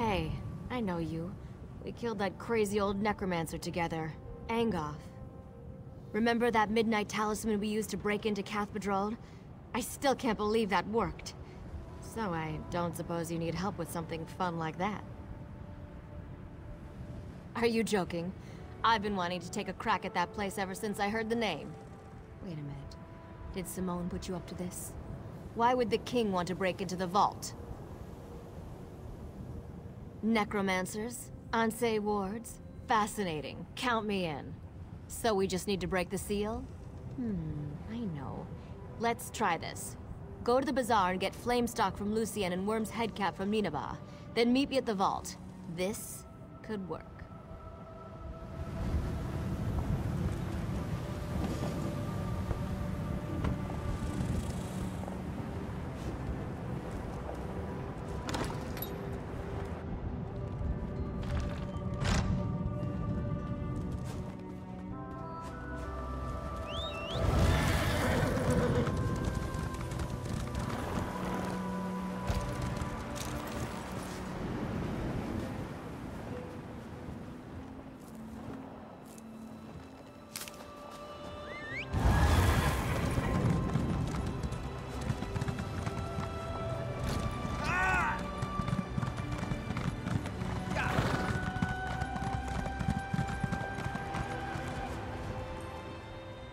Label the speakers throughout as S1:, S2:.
S1: Hey, I know you. We killed that crazy old necromancer together, Angoth. Remember that midnight talisman we used to break into Cathedral? I still can't believe that worked. So I don't suppose you need help with something fun like that. Are you joking? I've been wanting to take a crack at that place ever since I heard the name. Wait a minute. Did Simone put you up to this? Why would the king want to break into the vault? Necromancers? Ansei wards? Fascinating. Count me in. So we just need to break the seal? I know. Let's try this. Go to the bazaar and get flame stock from Lucien and Worm's headcap from Nineveh. Then meet me at the vault. This could work.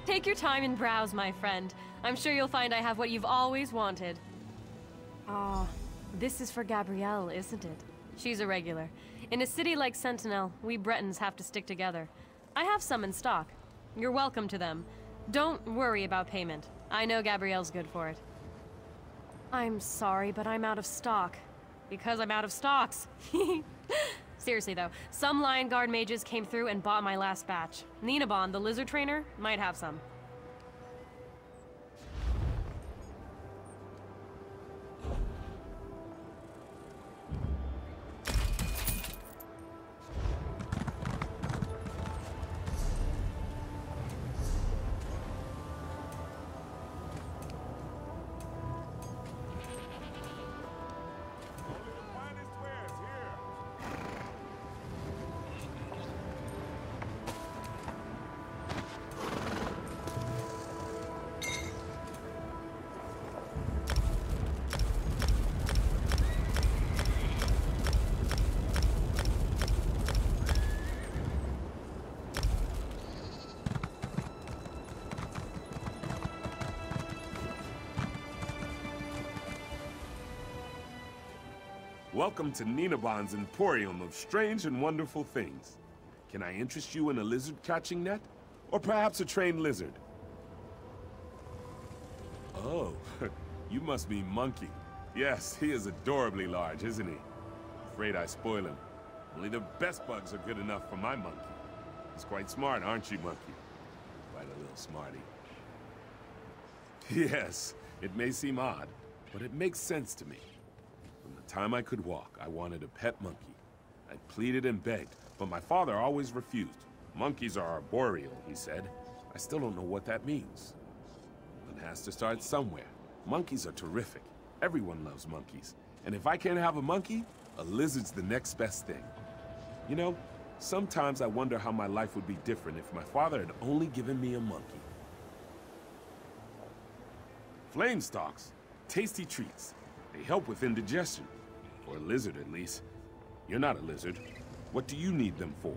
S2: Take your time and browse, my friend. I'm sure you'll find I have what you've always wanted. This is for Gabrielle, isn't it? She's a regular. In a city like Sentinel, we Bretons have to stick together. I have some in stock. You're welcome to them. Don't worry about payment. I know Gabrielle's good for it. I'm sorry, but I'm out of stock. Because I'm out of stocks. Seriously though, some Lion Guard mages came through and bought my last batch. Ninebon, the lizard trainer, might have some.
S3: Welcome to Ninebon's Emporium of strange and wonderful things. Can I interest you in a lizard-catching net? Or perhaps a trained lizard? Oh, you must be Monkey. Yes, he is adorably large, isn't he? Afraid I spoil him. Only the best bugs are good enough for my monkey. He's quite smart, aren't you, Monkey? Quite a little smarty. Yes, it may seem odd, but it makes sense to me. From the time I could walk, I wanted a pet monkey. I pleaded and begged, but my father always refused. Monkeys are arboreal, he said. I still don't know what that means. One has to start somewhere. Monkeys are terrific. Everyone loves monkeys. And if I can't have a monkey, a lizard's the next best thing. You know, sometimes I wonder how my life would be different if my father had only given me a monkey. Flame stalks, tasty treats. They help with indigestion. For a lizard, at least. You're not a lizard. What do you need them for?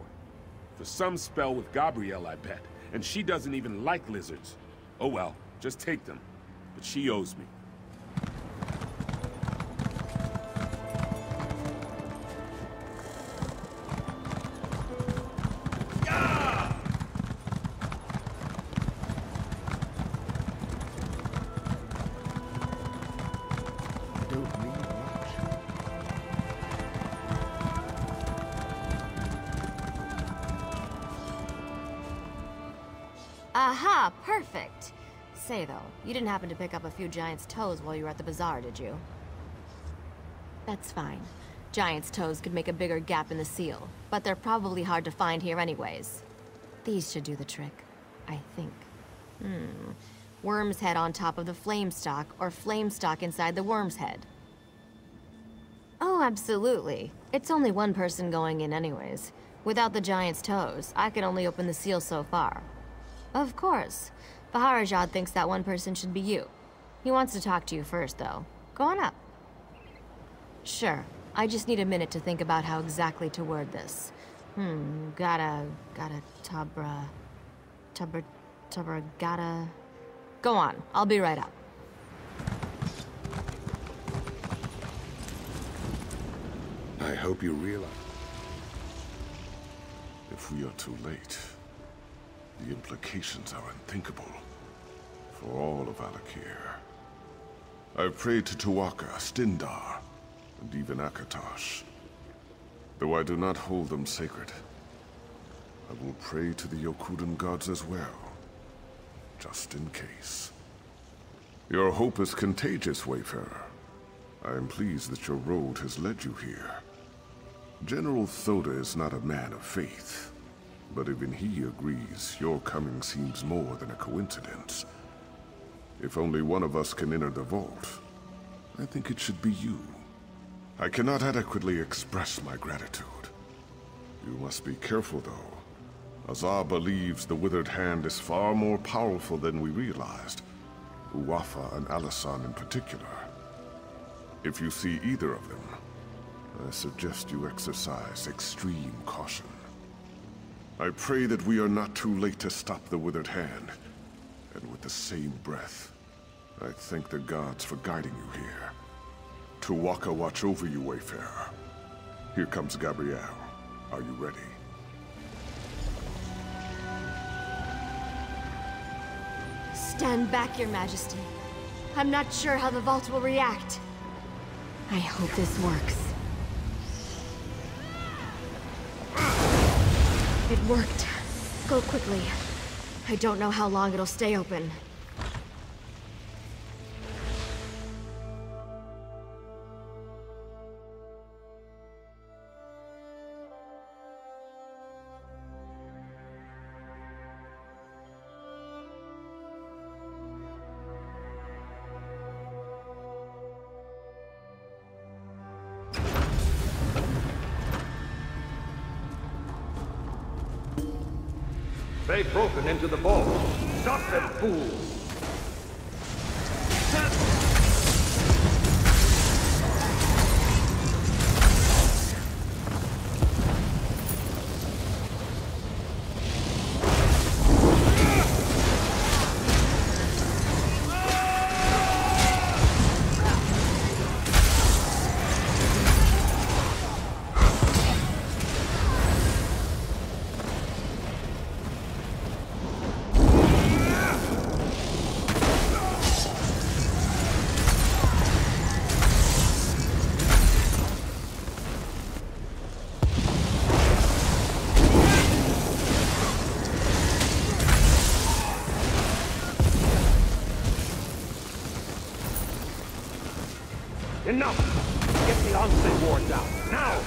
S3: For some spell with Gabrielle, I bet. And she doesn't even like lizards. Oh well, just take them. But she owes me.
S1: Aha, perfect. Say though, you didn't happen to pick up a few giant's toes while you were at the bazaar, did you? That's fine. Giant's toes could make a bigger gap in the seal, but they're probably hard to find here anyways. These should do the trick, I think. Worm's head on top of the flame stock, or flame stock inside the worm's head. Oh, absolutely. It's only one person going in anyways. Without the giant's toes, I can only open the seal so far. Of course. Baharajad thinks that one person should be you. He wants to talk to you first, though. Go on up. Sure. I just need a minute to think about how exactly to word this. Gotta, gotta... Go on. I'll be right up.
S4: I hope you realize... If we are too late, the implications are unthinkable for all of Alakir. I've prayed to Tuaka, Stindar, and even Akatosh. Though I do not hold them sacred, I will pray to the Yokudan gods as well, just in case. Your hope is contagious, Wayfarer. I am pleased that your road has led you here. General Thoda is not a man of faith, but even he agrees your coming seems more than a coincidence. If only one of us can enter the vault, I think it should be you. I cannot adequately express my gratitude. You must be careful, though. Azar believes the Withered Hand is far more powerful than we realized. Uwafa and Alasan in particular. If you see either of them, I suggest you exercise extreme caution. I pray that we are not too late to stop the Withered Hand. And with the same breath, I thank the gods for guiding you here. Tuwaka watch over you, Wayfarer. Here comes Gabrielle. Are you ready?
S1: Stand back, Your Majesty. I'm not sure how the vault will react. I hope this works. It worked. Go quickly. I don't know how long it'll stay open.
S5: They've broken into the vault. Stop them, fools! Enough! Get the onset ward down, now!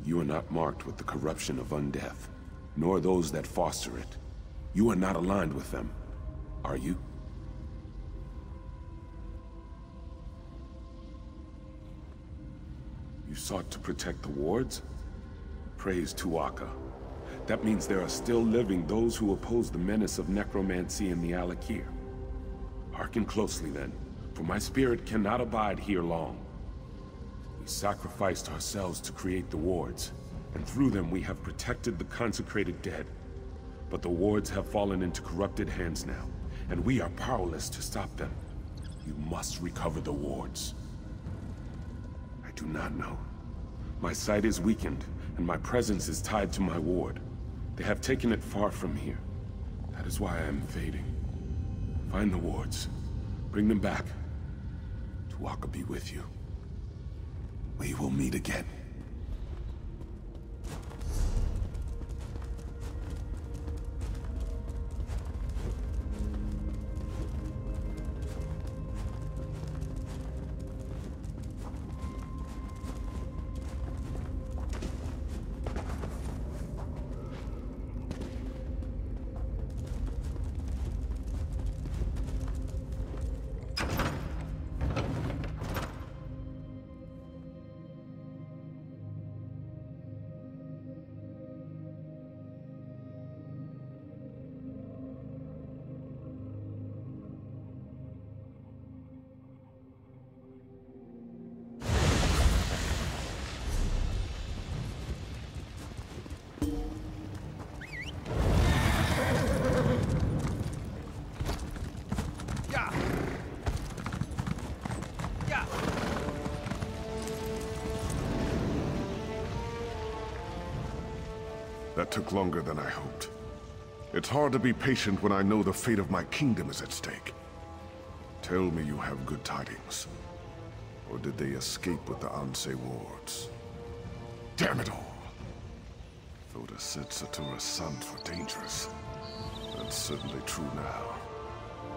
S3: You are not marked with the corruption of undeath, nor those that foster it. You are not aligned with them, are you? You sought to protect the wards? Praise Tuatha. That means there are still living those who oppose the menace of necromancy in the Alakir. Hearken closely then, for my spirit cannot abide here long. We sacrificed ourselves to create the wards, and through them we have protected the consecrated dead. But the wards have fallen into corrupted hands now, and we are powerless to stop them. You must recover the wards. I do not know. My sight is weakened, and my presence is tied to my ward. They have taken it far from here. That is why I am fading. Find the wards. Bring them back. Tuatha be with you. We will meet again.
S4: That took longer than I hoped. It's hard to be patient when I know the fate of my kingdom is at stake. Tell me you have good tidings. Or did they escape with the Ansei wards? Damn it all! Thought I said Satura's sons were dangerous. That's certainly true now.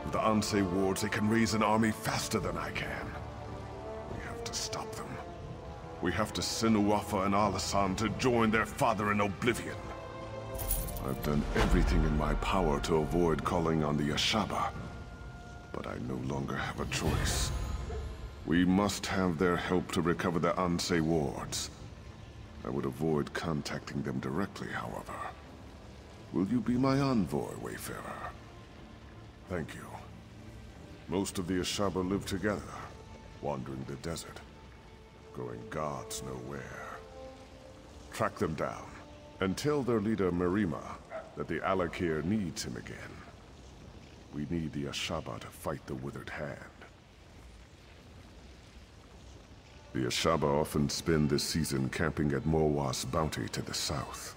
S4: With the Ansei wards, they can raise an army faster than I can. We have to stop them. We have to send Uafa and Alasan to join their father in oblivion. I've done everything in my power to avoid calling on the Ashaba, but I no longer have a choice. We must have their help to recover the Ansei wards. I would avoid contacting them directly, however. Will you be my envoy, Wayfarer? Thank you. Most of the Ashaba live together, wandering the desert, going gods know where. Track them down, and tell their leader Marima that the Alakir needs him again. We need the Ashaba to fight the Withered Hand. The Ashaba often spend this season camping at Morwa's bounty to the south.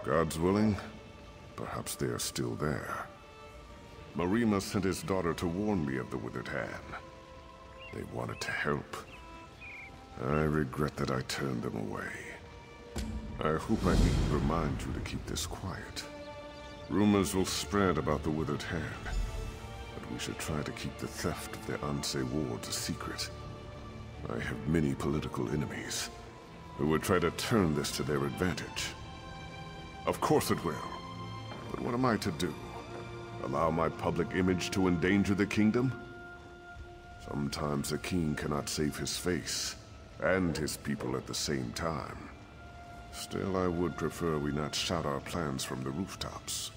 S4: God's willing, perhaps they are still there. Marima sent his daughter to warn me of the Withered Hand. They wanted to help. I regret that I turned them away. I hope I needn't remind you to keep this quiet. Rumors will spread about the Withered Hand, but we should try to keep the theft of the Ansei wards a secret. I have many political enemies who would try to turn this to their advantage. Of course it will, but what am I to do? Allow my public image to endanger the kingdom? Sometimes a king cannot save his face and his people at the same time. Still, I would prefer we not shout our plans from the rooftops.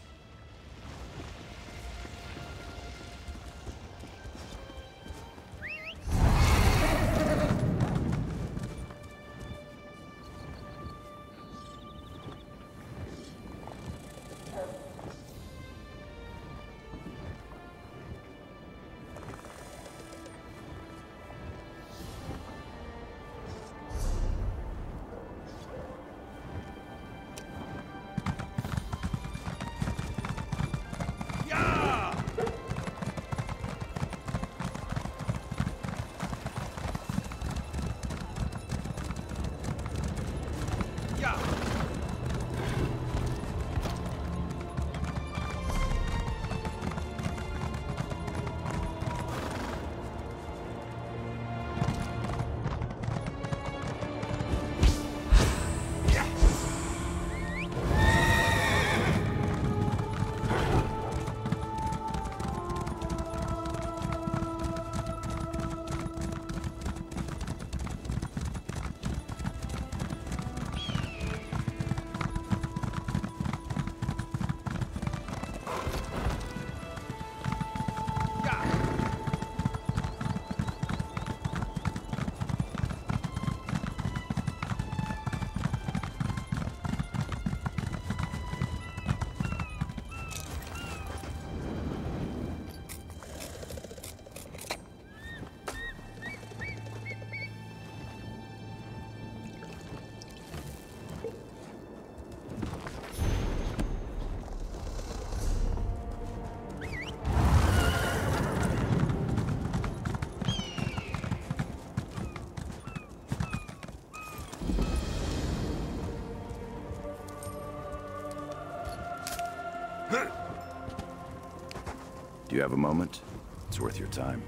S6: Do you have a moment? It's worth your time.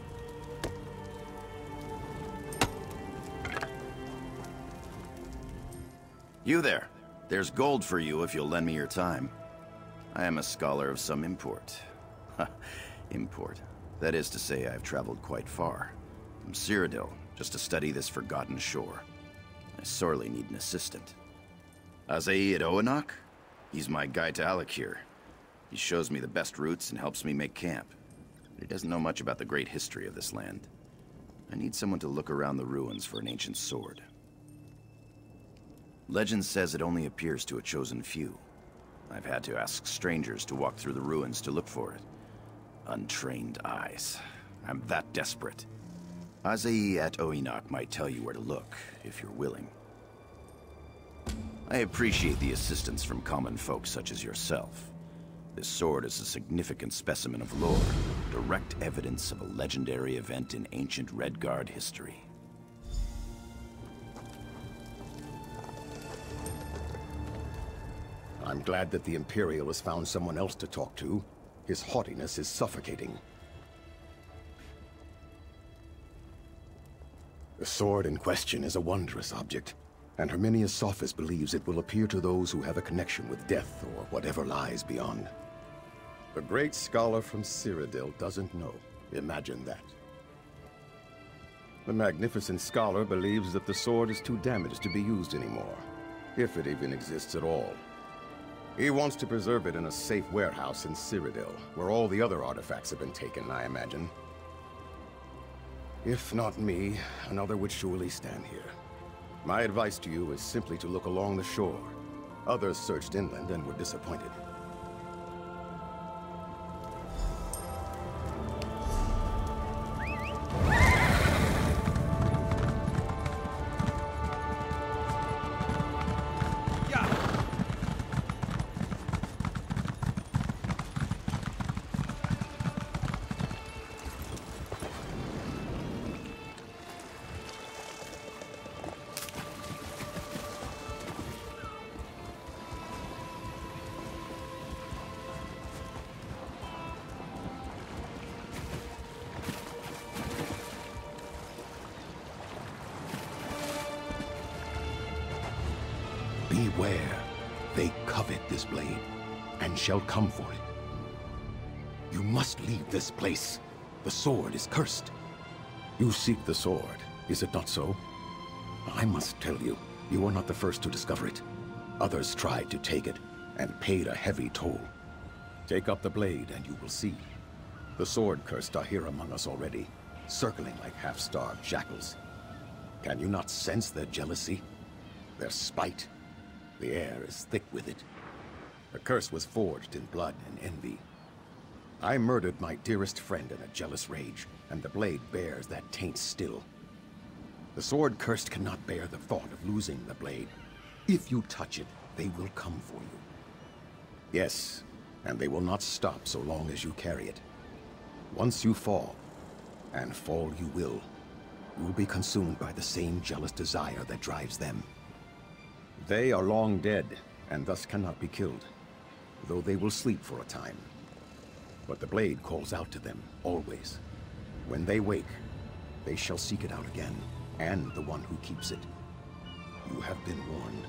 S6: You there. There's gold for you if you'll lend me your time. I am a scholar of some import. Import. That is to say, I've traveled quite far. From Cyrodiil, just to study this forgotten shore. I sorely need an assistant. Azai at Oanok? He's my guide to Alakir. He shows me the best routes and helps me make camp. But he doesn't know much about the great history of this land. I need someone to look around the ruins for an ancient sword. Legend says it only appears to a chosen few. I've had to ask strangers to walk through the ruins to look for it. Untrained eyes. I'm that desperate. Azai at Oanok might tell you where to look, if you're willing. I appreciate the assistance from common folk such as yourself. This sword is a significant specimen of lore, direct evidence of a legendary event in ancient Redguard history.
S7: I'm glad that the Imperial has found someone else to talk to. His haughtiness is suffocating. The sword in question is a wondrous object, and Herminius Sophis believes it will appear to those who have a connection with death or whatever lies beyond. The great scholar from Cyrodiil doesn't know. Imagine that. The magnificent scholar believes that the sword is too damaged to be used anymore, if it even exists at all. He wants to preserve it in a safe warehouse in Cyrodiil, where all the other artifacts have been taken, I imagine. If not me, another would surely stand here. My advice to you is simply to look along the shore. Others searched inland and were disappointed. Beware, they covet this blade, and shall come for it. You must leave this place. The sword is cursed. You seek the sword, is it not so? I must tell you, you are not the first to discover it. Others tried to take it, and paid a heavy toll. Take up the blade, and you will see. The sword-cursed are here among us already, circling like half-starved jackals. Can you not sense their jealousy? Their spite? The air is thick with it. The curse was forged in blood and envy. I murdered my dearest friend in a jealous rage, and the blade bears that taint still. The sword cursed cannot bear the thought of losing the blade. If you touch it, they will come for you. Yes, and they will not stop so long as you carry it. Once you fall, and fall you will be consumed by the same jealous desire that drives them. They are long dead, and thus cannot be killed, though they will sleep for a time. But the blade calls out to them, always. When they wake, they shall seek it out again, and the one who keeps it. You have been warned.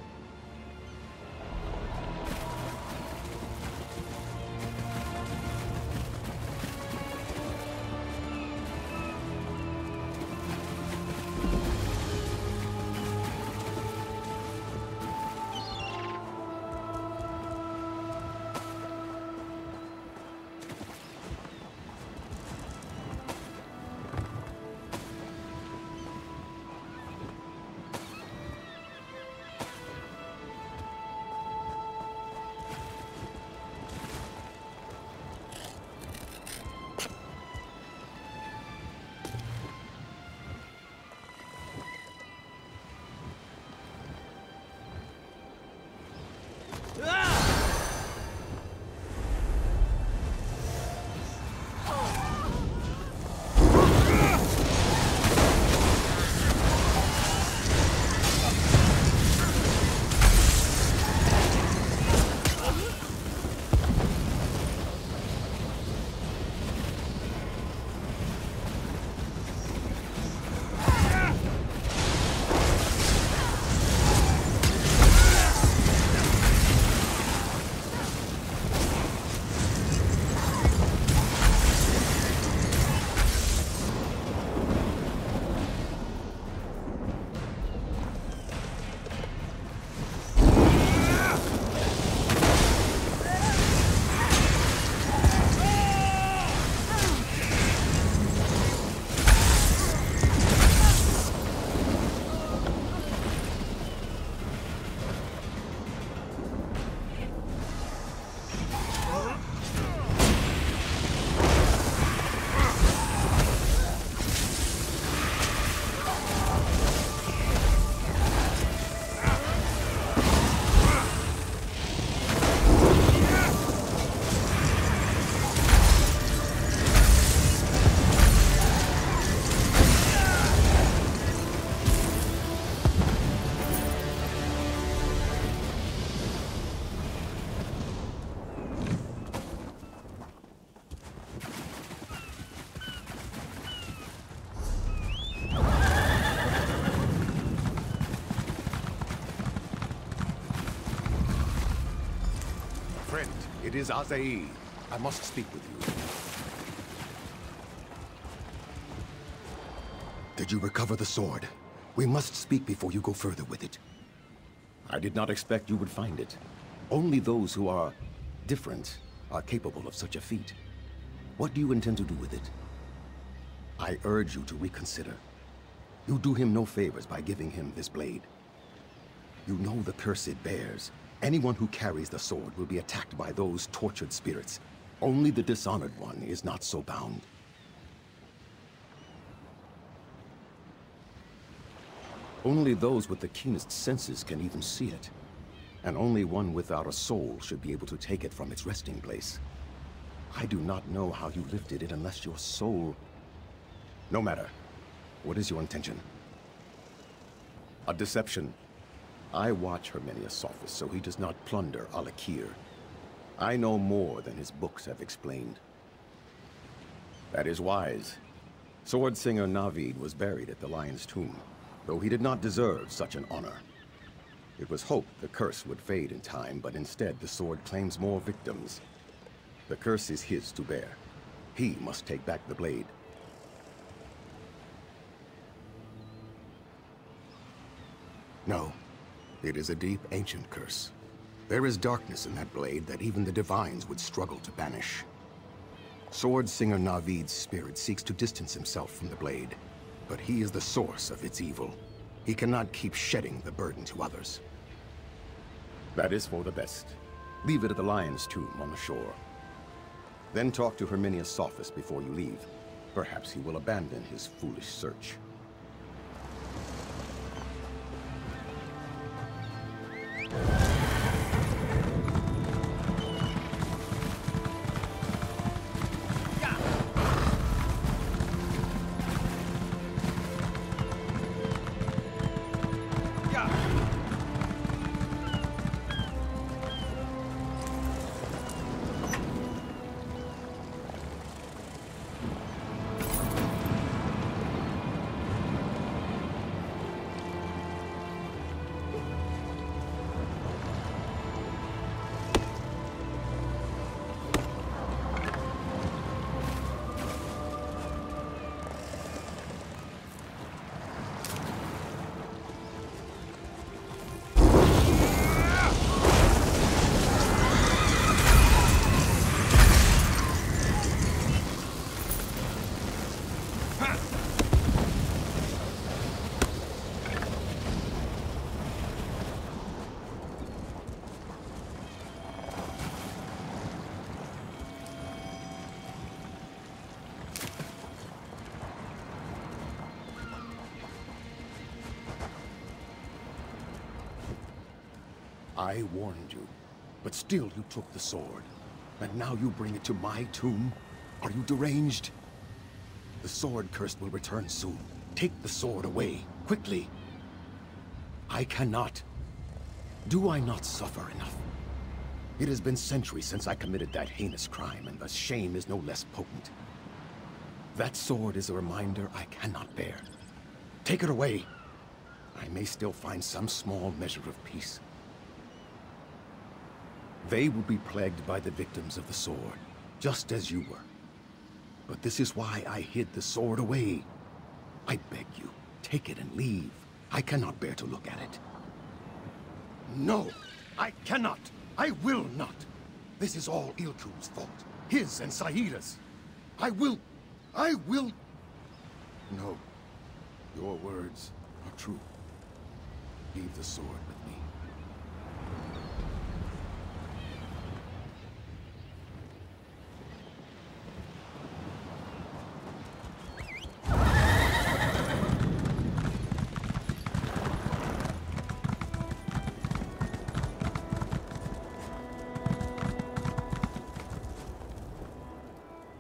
S7: It is Azai. I must speak with you. Did you recover the sword? We must speak before you go further with it. I did not expect you would find it. Only those who are different are capable of such a feat. What do you intend to do with it? I urge you to reconsider. You do him no favors by giving him this blade. You know the curse it bears. Anyone who carries the sword will be attacked by those tortured spirits. Only the dishonored one is not so bound. Only those with the keenest senses can even see it. And only one without a soul should be able to take it from its resting place. I do not know how you lifted it unless your soul... No matter. What is your intention? A deception. I watch Herminius' office so he does not plunder Al-Akir. I know more than his books have explained. That is wise. Sword singer Navid was buried at the Lion's Tomb, though he did not deserve such an honor. It was hoped the curse would fade in time, but instead the sword claims more victims. The curse is his to bear. He must take back the blade. No. It is a deep, ancient curse. There is darkness in that blade that even the divines would struggle to banish. Sword singer Navid's spirit seeks to distance himself from the blade, but he is the source of its evil. He cannot keep shedding the burden to others. That is for the best. Leave it at the Lion's Tomb on the shore. Then talk to Herminius' office before you leave. Perhaps he will abandon his foolish search. I warned you, but still you took the sword. And now you bring it to my tomb? Are you deranged? The sword curse will return soon. Take the sword away, quickly. I cannot. Do I not suffer enough? It has been centuries since I committed that heinous crime, and the shame is no less potent. That sword is a reminder I cannot bear. Take it away. I may still find some small measure of peace. They will be plagued by the victims of the sword, just as you were. But this is why I hid the sword away. I beg you, take it and leave. I cannot bear to look at it. No, I cannot. I will not. This is all Ilku's fault. His and Sahida's. I will... No. Your words are true. Leave the sword with me.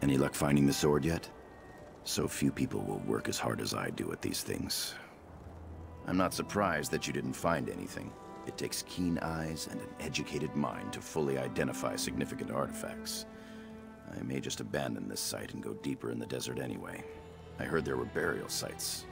S6: Any luck finding the sword yet? So few people will work as hard as I do at these things. I'm not surprised that you didn't find anything. It takes keen eyes and an educated mind to fully identify significant artifacts. I may just abandon this site and go deeper in the desert anyway. I heard there were burial sites.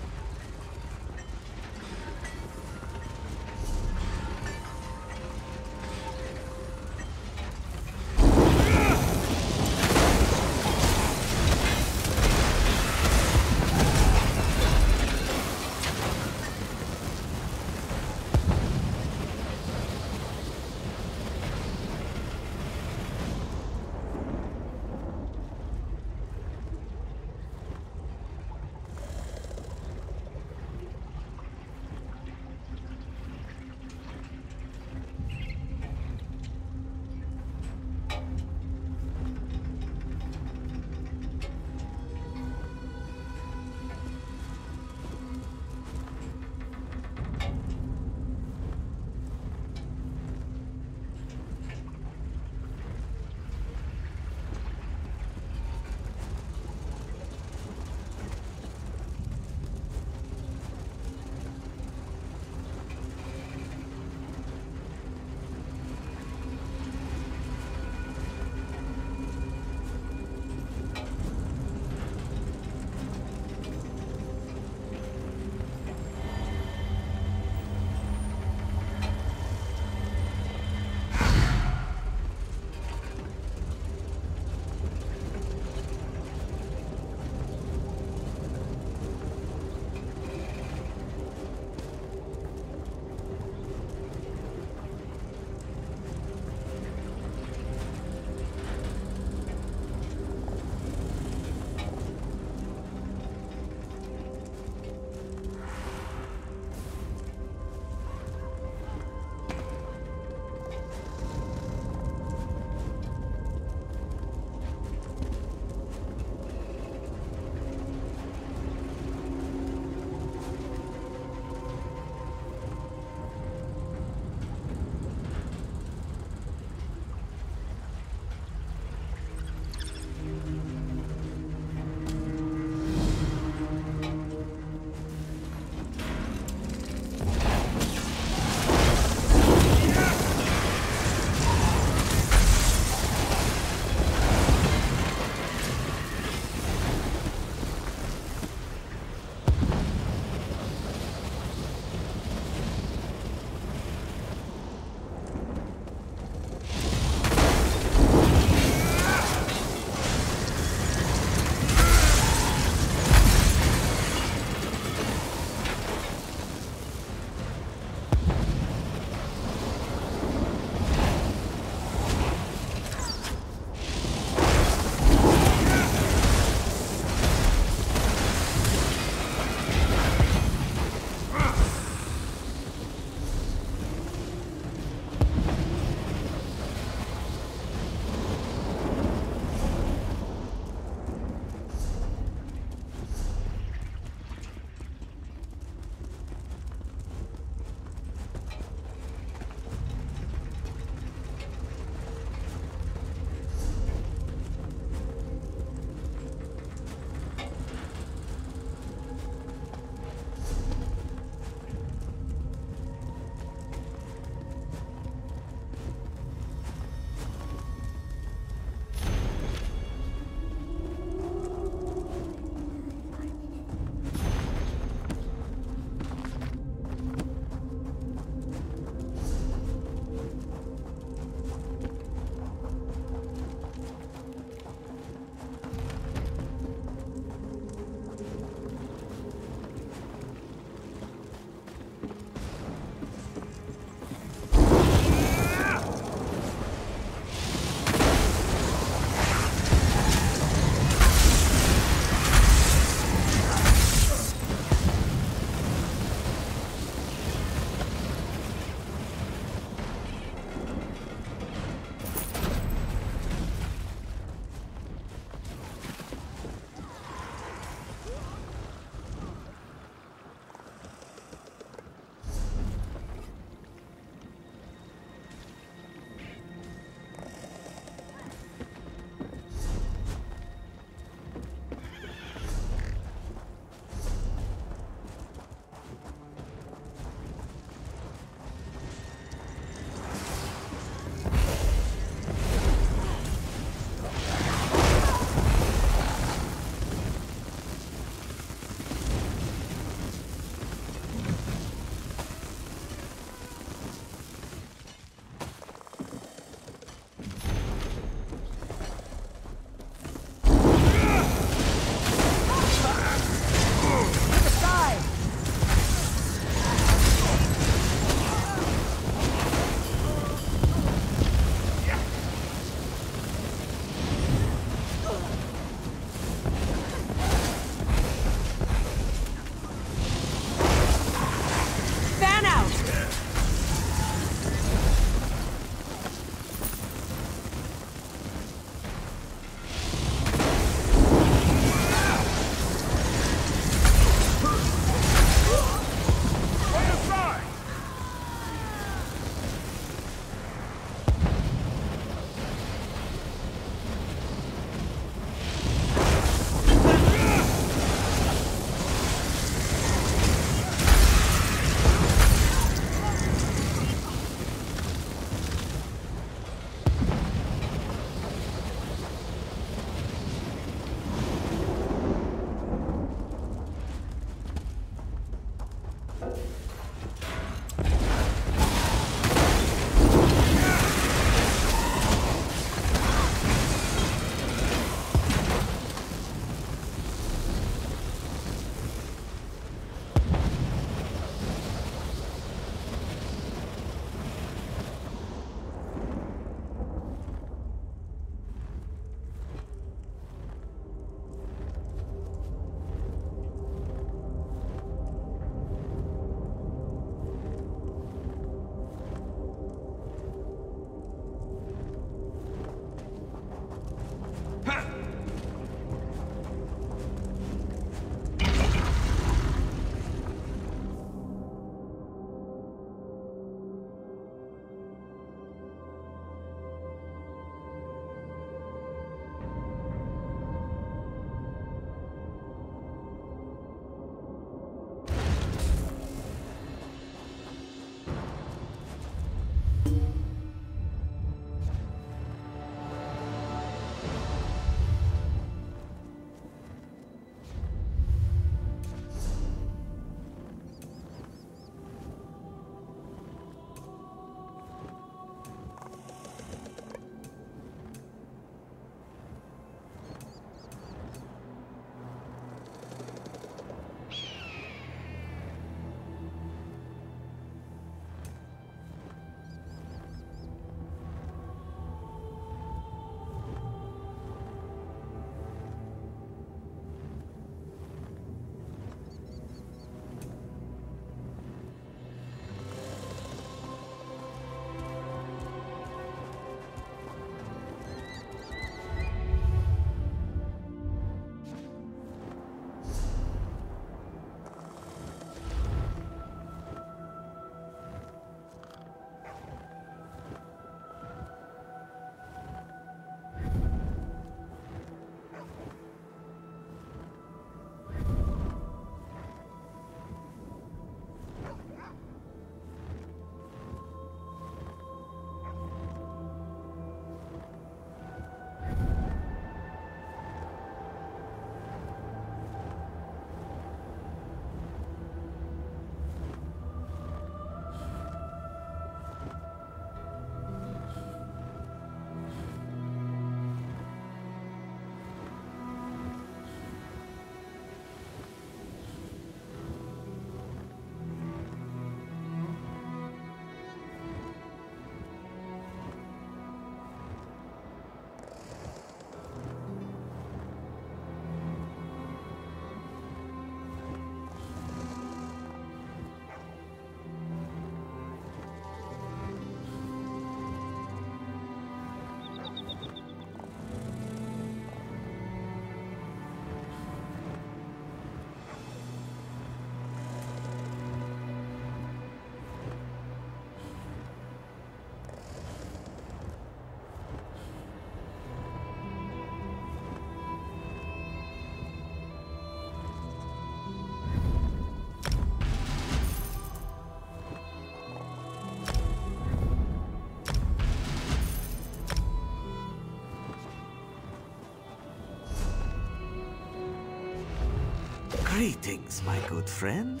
S8: Greetings, my good friend.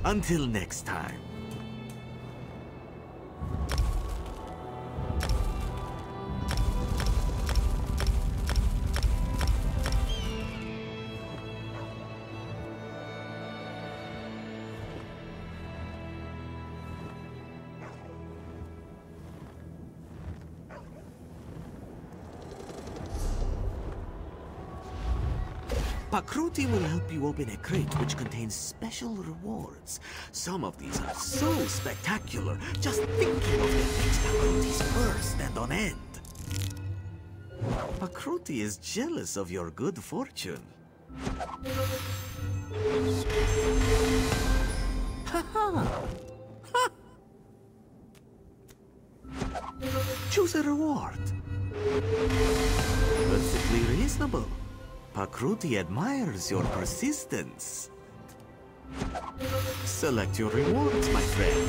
S8: Until next time. Pakruti will help you open a crate which contains special rewards. Some of these are so spectacular, just thinking of them makes Pakruti's fur stand on end. Pakruti is jealous of your good fortune. Ha-ha! Ha! Choose a reward. Perfectly reasonable. Pakruti admires your persistence. Select your rewards, my friend.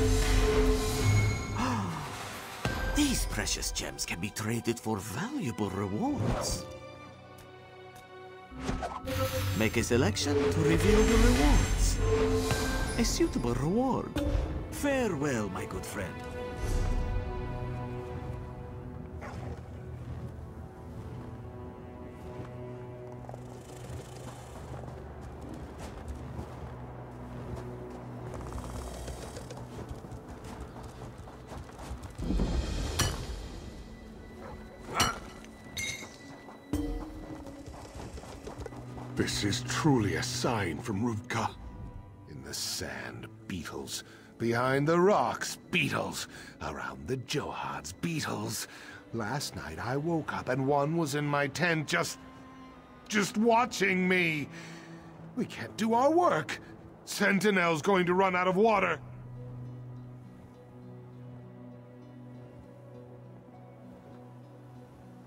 S8: These precious gems can be traded for valuable rewards. Make a selection to reveal the rewards. A suitable reward. Farewell, my good friend.
S9: This is truly a sign from Ruvka. In the sand, beetles. Behind the rocks, beetles. Around the Johads, beetles. Last night I woke up and one was in my tent just watching me. We can't do our work. Sentinel's going to run out of water.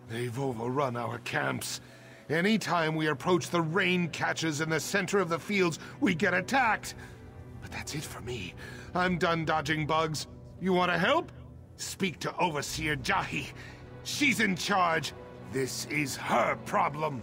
S9: They've overrun our camps. Anytime we approach the rain catches in the center of the fields, we get attacked. But that's it for me. I'm done dodging bugs. You want to help? Speak to Overseer Jahi. She's in charge. This is her problem.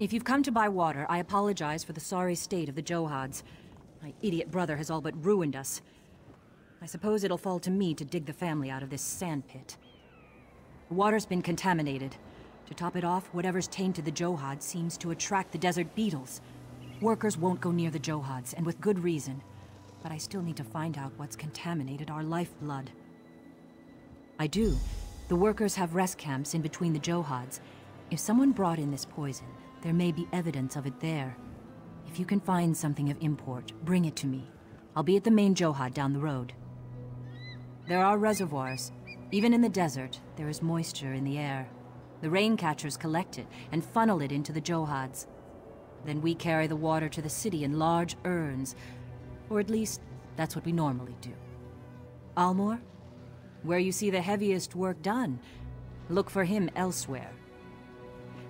S10: If you've come to buy water, I apologize for the sorry state of the Johads. My idiot brother has all but ruined us. I suppose it'll fall to me to dig the family out of this sand pit. The water's been contaminated. To top it off, whatever's tainted the Johads seems to attract the desert beetles. Workers won't go near the Johads, and with good reason. But I still need to find out what's contaminated our lifeblood. I do. The workers have rest camps in between the Johads. If someone brought in this poison, there may be evidence of it there. If you can find something of import, bring it to me. I'll be at the main Johad down the road. There are reservoirs. Even in the desert, there is moisture in the air. The rain catchers collect it and funnel it into the Johads. Then we carry the water to the city in large urns. Or at least, that's what we normally do. Almor? Where you see the heaviest work done, look for him elsewhere.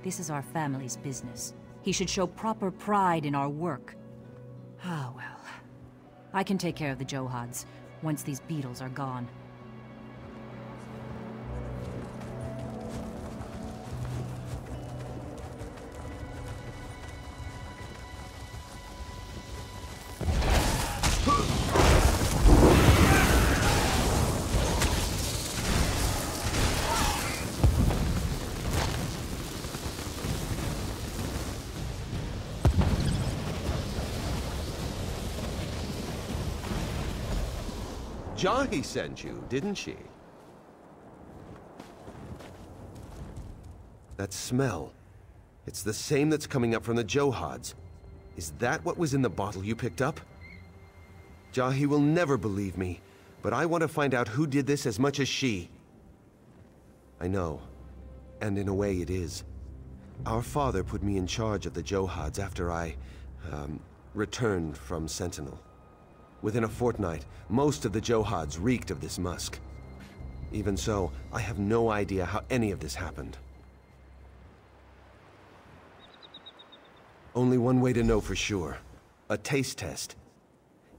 S10: This is our family's business. He should show proper pride in our work. Ah, well. I can take care of the Johads once these beetles are gone.
S11: Jahi sent you, didn't she? That smell. It's the same that's coming up from the Johads. Is that what was in the bottle you picked up? Jahi will never believe me, but I want to find out who did this as much as she. I know, and in a way it is. Our father put me in charge of the Johads after I, returned from Sentinel. Within a fortnight, most of the Johads reeked of this musk. Even so, I have no idea how any of this happened. Only one way to know for sure. A taste test.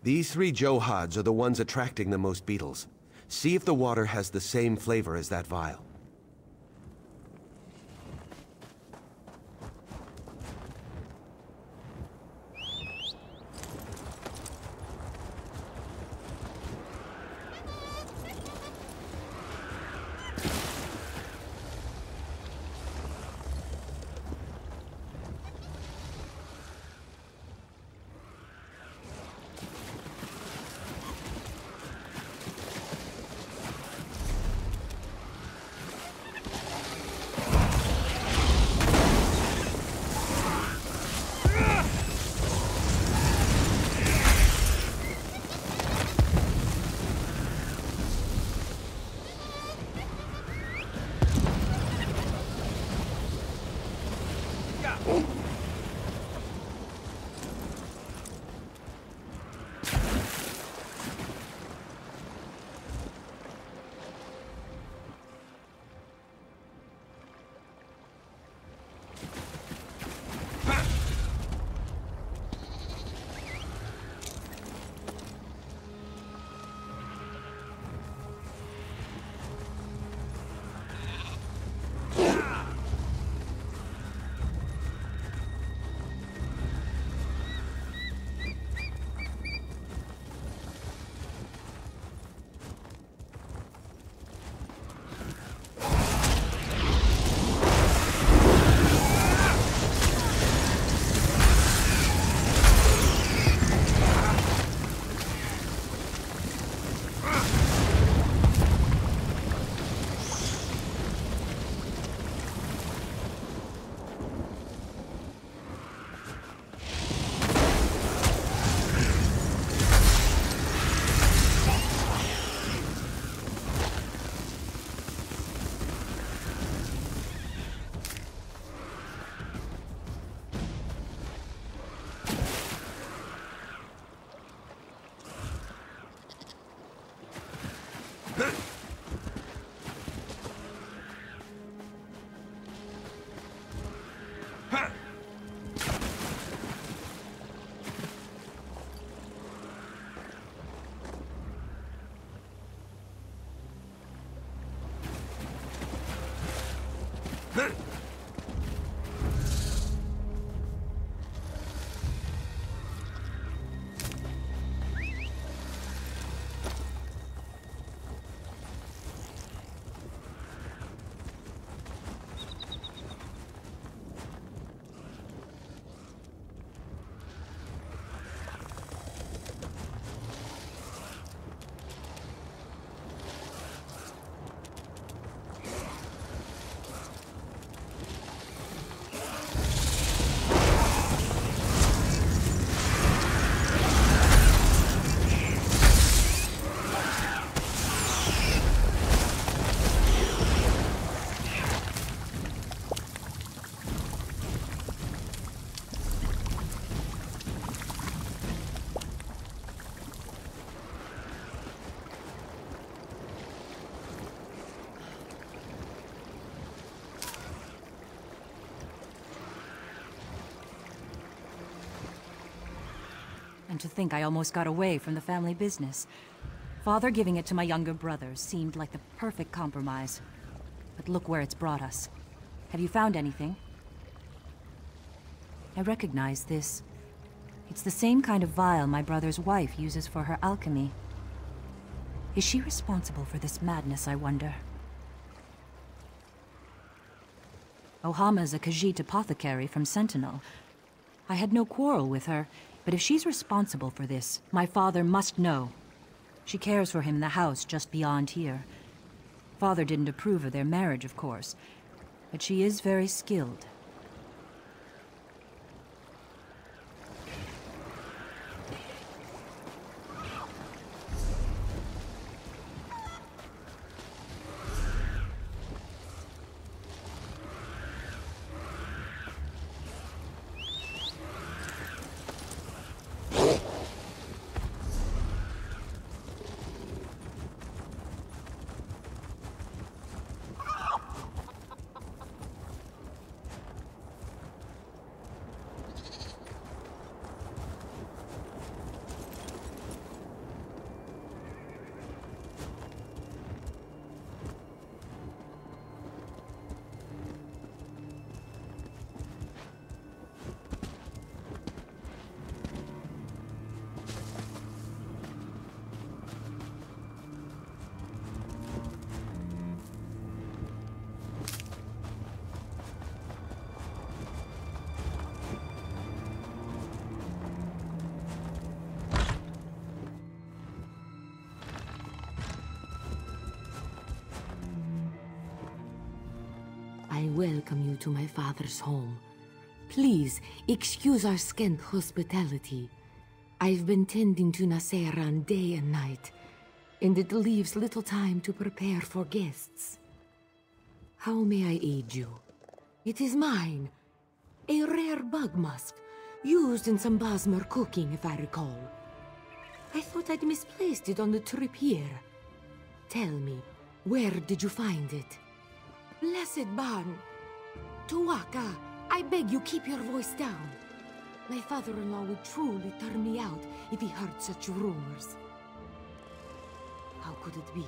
S11: These 3 Johads are the ones attracting the most beetles. See if the water has the same flavor as that vial.
S10: And to think I almost got away from the family business. Father giving it to my younger brother seemed like the perfect compromise. But look where it's brought us. Have you found anything? I recognize this. It's the same kind of vial my brother's wife uses for her alchemy. Is she responsible for this madness, I wonder? Ohama's a Khajiit apothecary from Sentinel. I had no quarrel with her, but if she's responsible for this, my father must know. She cares for him in the house just beyond here. Father didn't approve of their marriage, of course, but she is very skilled.
S12: I welcome you to my father's home. Please, excuse our scant hospitality. I've been tending to Naseran day and night, and it leaves little time to prepare for guests. How may I aid you? It is mine. A rare bug musk, used in some Basmer cooking, if I recall. I thought I'd misplaced it on the trip here. Tell me, where did you find it? Blessed Ban! Tuwaka, I beg you keep your voice down. My father-in-law would truly turn me out if he heard such rumors. How could it be?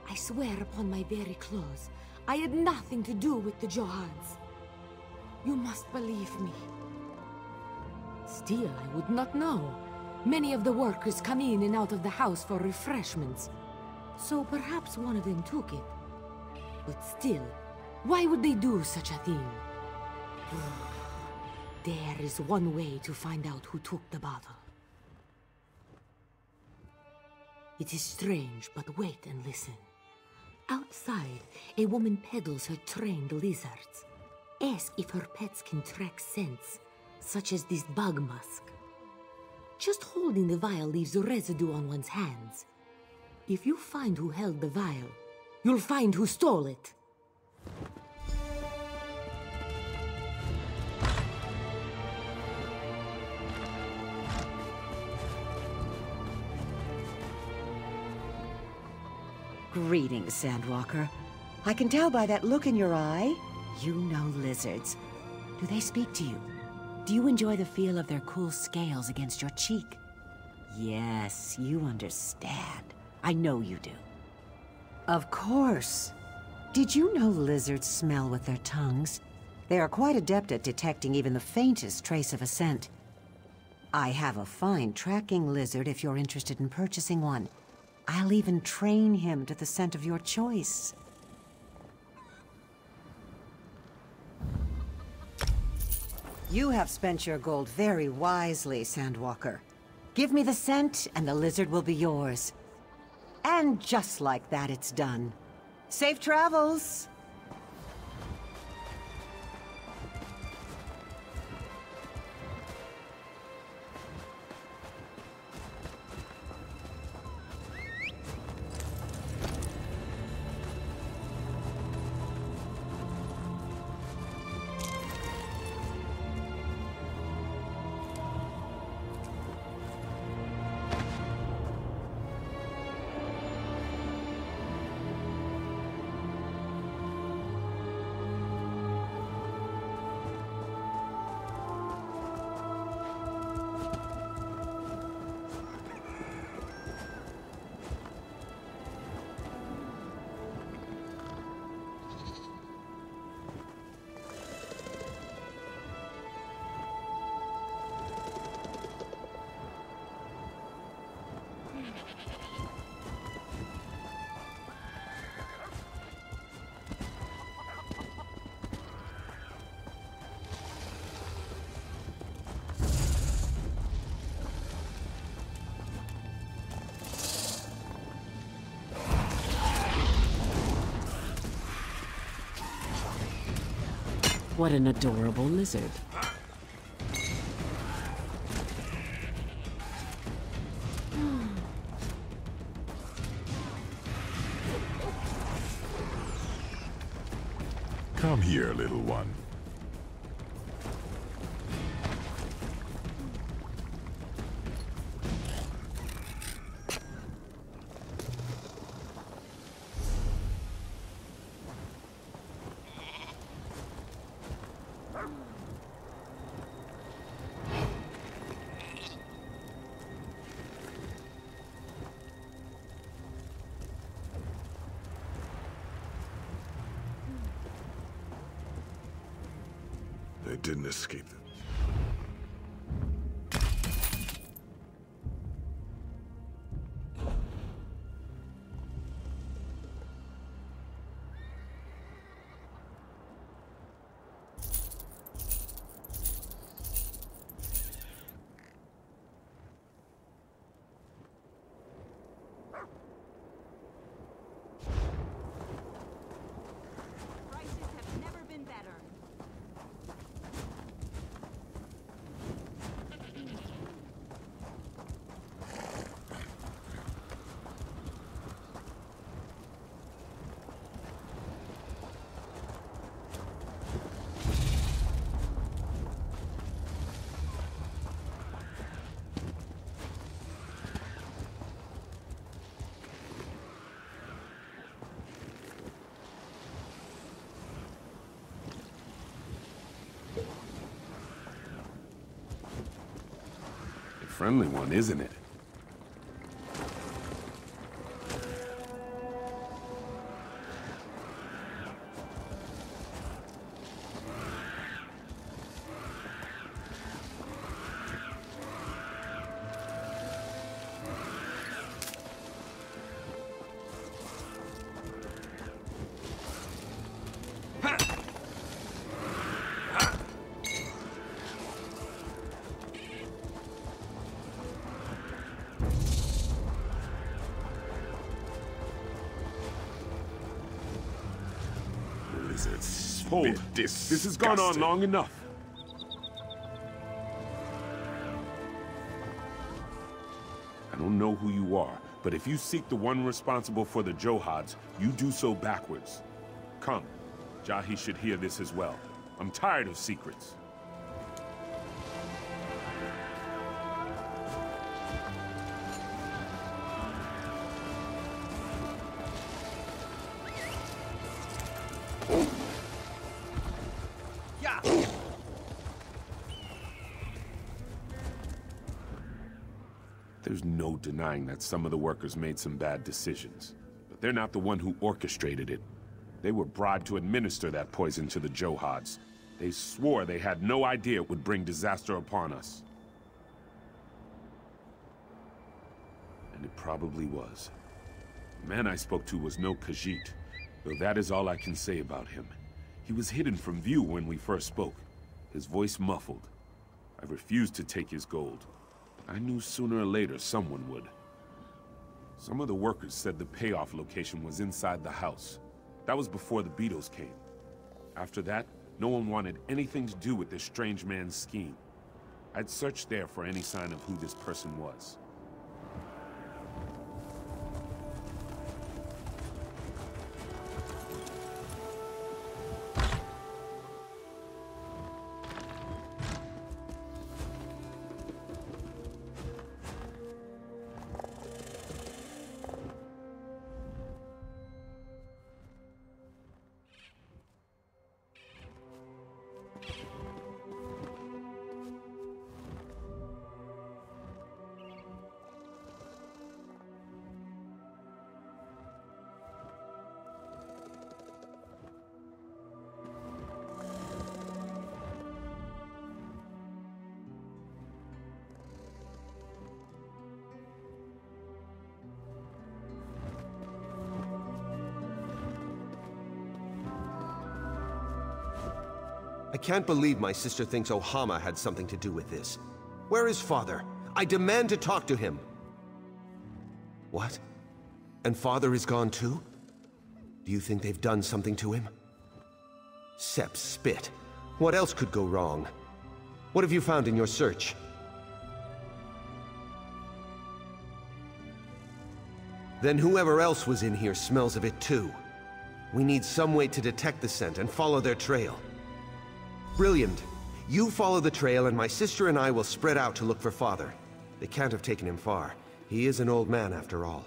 S12: I swear upon my very clothes, I had nothing to do with the Johads. You must believe me. Still, I would not know. Many of the workers come in and out of the house for refreshments, so perhaps one of them took it. But still, why would they do such a thing? There is one way to find out who took the bottle. It is strange, but wait and listen. Outside, a woman peddles her trained lizards. Ask if her pets can track scents, such as this bug musk. Just holding the vial leaves residue on one's hands. If you find who held the vial, you'll find who stole it.
S13: Greetings, Sandwalker. I can tell by that look in your eye, you know lizards. Do they speak to you? Do you enjoy the feel of their cool scales against your cheek? Yes, you understand. I know you do. Of course. Did you know lizards smell with their tongues? They are quite adept at detecting even the faintest trace of a scent. I have a fine tracking lizard if you're interested in purchasing one. I'll even train him to the scent of your choice. You have spent your gold very wisely, Sandwalker. Give me the scent, and the lizard will be yours. And just like that, it's done. Safe travels!
S14: What an adorable lizard.
S4: Come here, little one. They didn't escape them.
S3: Friendly one, isn't it? Hold. This has gone on long enough. I don't know who you are, but if you seek the one responsible for the Jihad's, you do so backwards. Come. Jahi should hear this as well. I'm tired of secrets. There's no denying that some of the workers made some bad decisions. But they're not the one who orchestrated it. They were bribed to administer that poison to the Jihad's. They swore they had no idea it would bring disaster upon us. And it probably was. The man I spoke to was no Khajiit, though that is all I can say about him. He was hidden from view when we first spoke, his voice muffled. I refused to take his gold. I knew sooner or later someone would. Some of the workers said the payoff location was inside the house. That was before the beetles came. After that, no one wanted anything to do with this strange man's scheme. I'd searched there for any sign of who this person was.
S11: I can't believe my sister thinks Ohama had something to do with this. Where is Father? I demand to talk to him! What? And Father is gone too? Do you think they've done something to him? Sepp's spit. What else could go wrong? What have you found in your search? Then whoever else was in here smells of it too. We need some way to detect the scent and follow their trail. Brilliant. You follow the trail and my sister and I will spread out to look for Father. They can't have taken him far. He is an old man after all.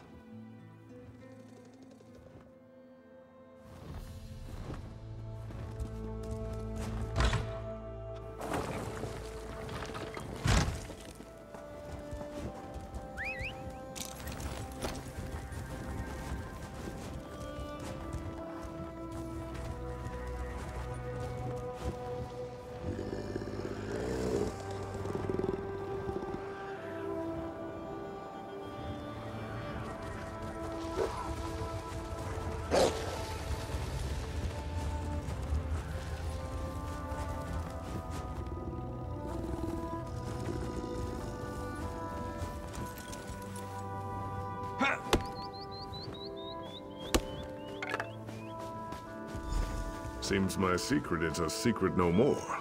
S4: Seems my secret is a secret no more.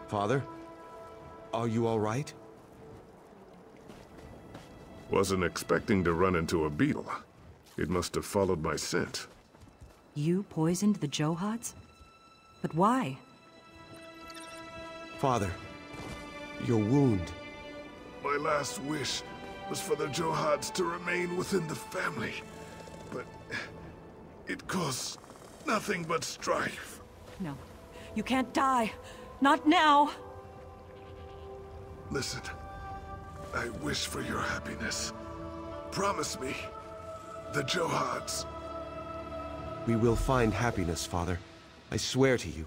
S11: Father? Are you all right?
S4: Wasn't expecting to run into a beetle. It must have followed my scent.
S10: You poisoned the Johads? But why?
S11: Father, your wound.
S4: My last wish was for the Johads to remain within the family. But it caused nothing but strife.
S10: No, you can't die. Not now.
S4: Listen, I wish for your happiness. Promise me, the Johads.
S11: We will find happiness, Father. I swear to you.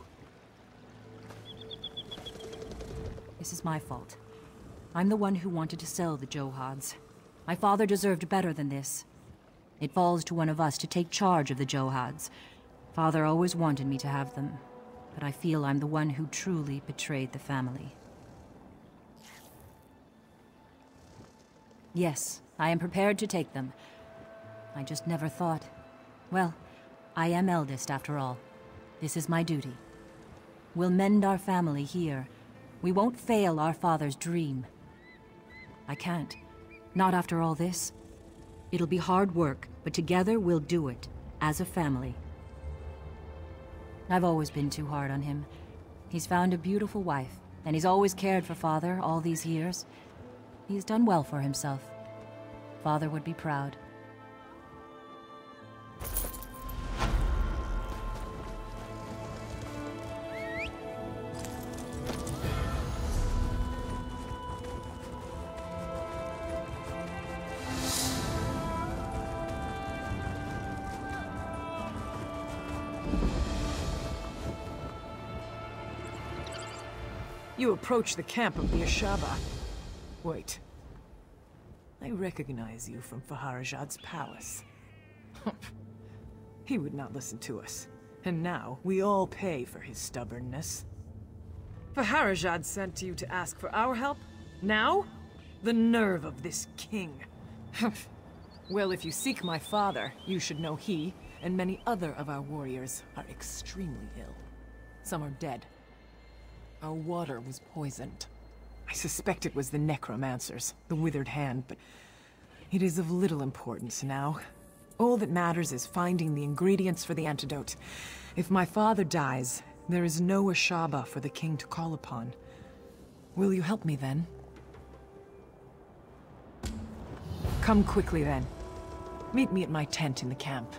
S10: This is my fault. I'm the one who wanted to sell the Johads. My father deserved better than this. It falls to one of us to take charge of the Johads. Father always wanted me to have them, but I feel I'm the one who truly betrayed the family. Yes, I am prepared to take them. I just never thought... Well, I am eldest after all. This is my duty. We'll mend our family here. We won't fail our father's dream. I can't. Not after all this. It'll be hard work, but together we'll do it, as a family. I've always been too hard on him. He's found a beautiful wife, and he's always cared for Father all these years. He's done well for himself. Father would be proud.
S14: You approach the camp of the Ashaba. Wait. I recognize you from Faharajad's palace. He would not listen to us. And now, we all pay for his stubbornness. Faharajad sent you to ask for our help? Now? The nerve of this king. Well, if you seek my father, you should know he, and many other of our warriors, are extremely ill. Some are dead. Our water was poisoned. I suspect it was the necromancers, the withered hand, but it is of little importance now. All that matters is finding the ingredients for the antidote. If my father dies, there is no Ashaba for the king to call upon. Will you help me then? Come quickly then. Meet me at my tent in the camp.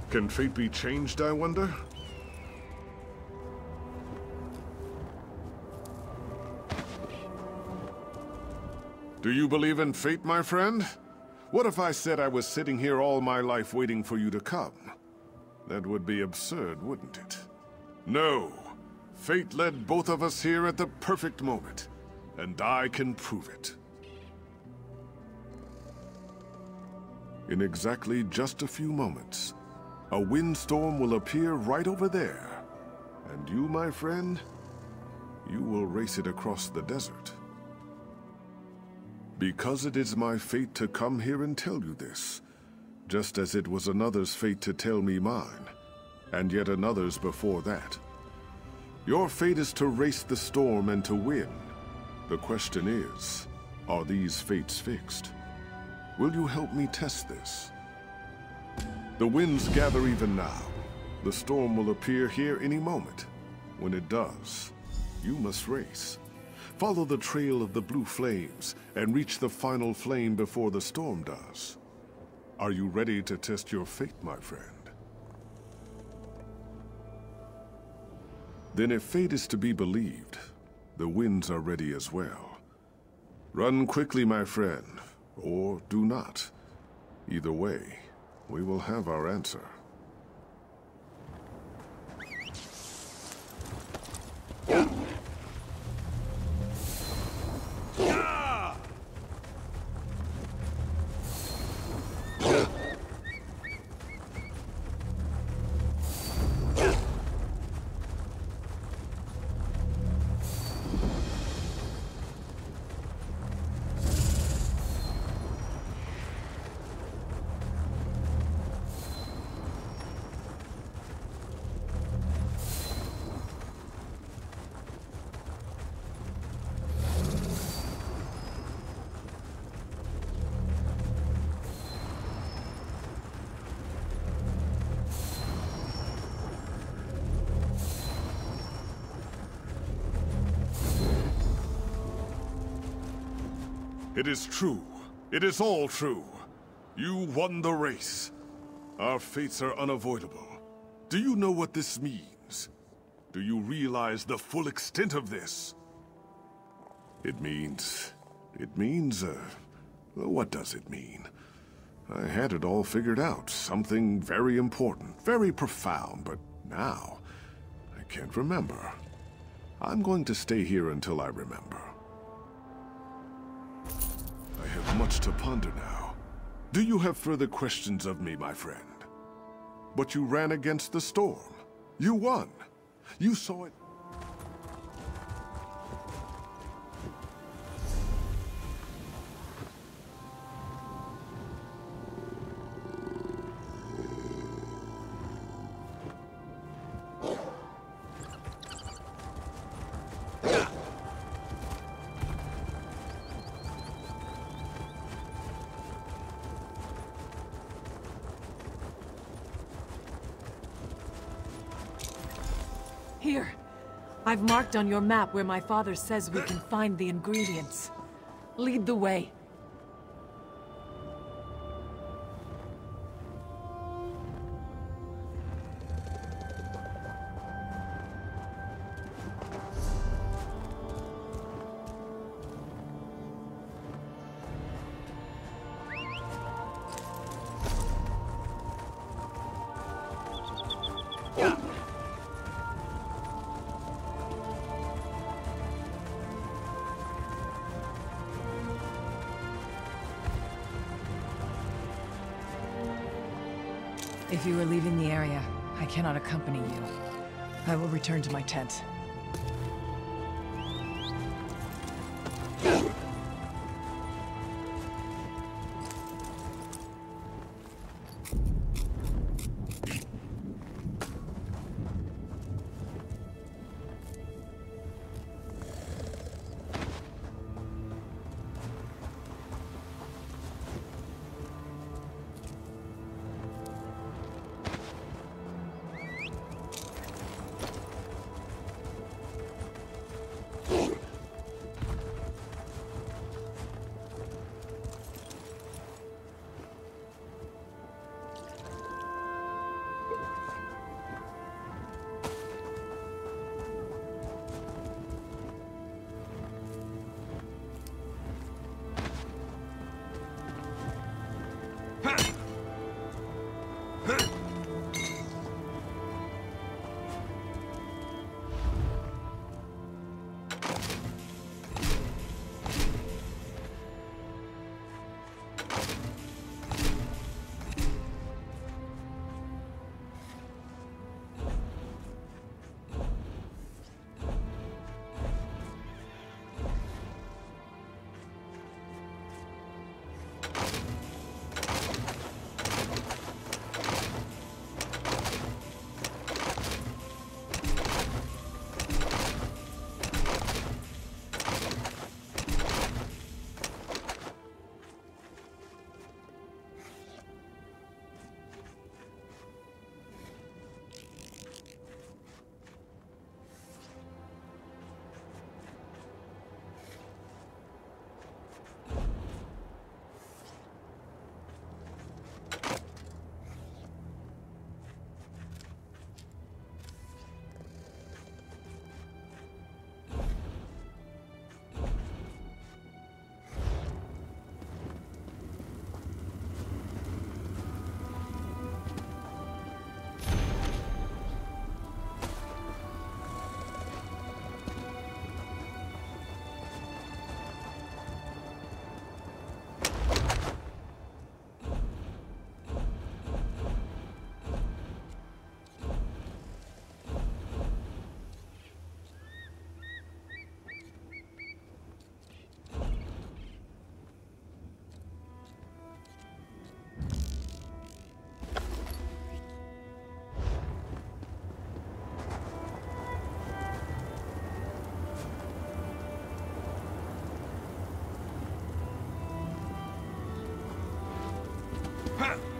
S4: Can fate be changed, I wonder? Do you believe in fate, my friend? What if I said I was sitting here all my life waiting for you to come? That would be absurd, wouldn't it? No. Fate led both of us here at the perfect moment, and I can prove it. In exactly just a few moments, a windstorm will appear right over there. And you, my friend, you will race it across the desert. Because it is my fate to come here and tell you this, just as it was another's fate to tell me mine, and yet another's before that. Your fate is to race the storm and to win. The question is, are these fates fixed? Will you help me test this? The winds gather even now. The storm will appear here any moment. When it does, you must race. Follow the trail of the blue flames and reach the final flame before the storm does. Are you ready to test your fate, my friend? Then if fate is to be believed, the winds are ready as well. Run quickly, my friend, or do not. Either way, we will have our answer. It is true. It is all true. You won the race. Our fates are unavoidable. Do you know what this means? Do you realize the full extent of this? It means... what does it mean? I had it all figured out. Something very important, very profound, but now... I can't remember. I'm going to stay here until I remember. I have much to ponder now. Do you have further questions of me, my friend? But you ran against the storm. You won. You saw it.
S14: Here. I've marked on your map where my father says we can find the ingredients. Lead the way. If you are leaving the area, I cannot accompany you. I will return to my tent.
S9: Ha!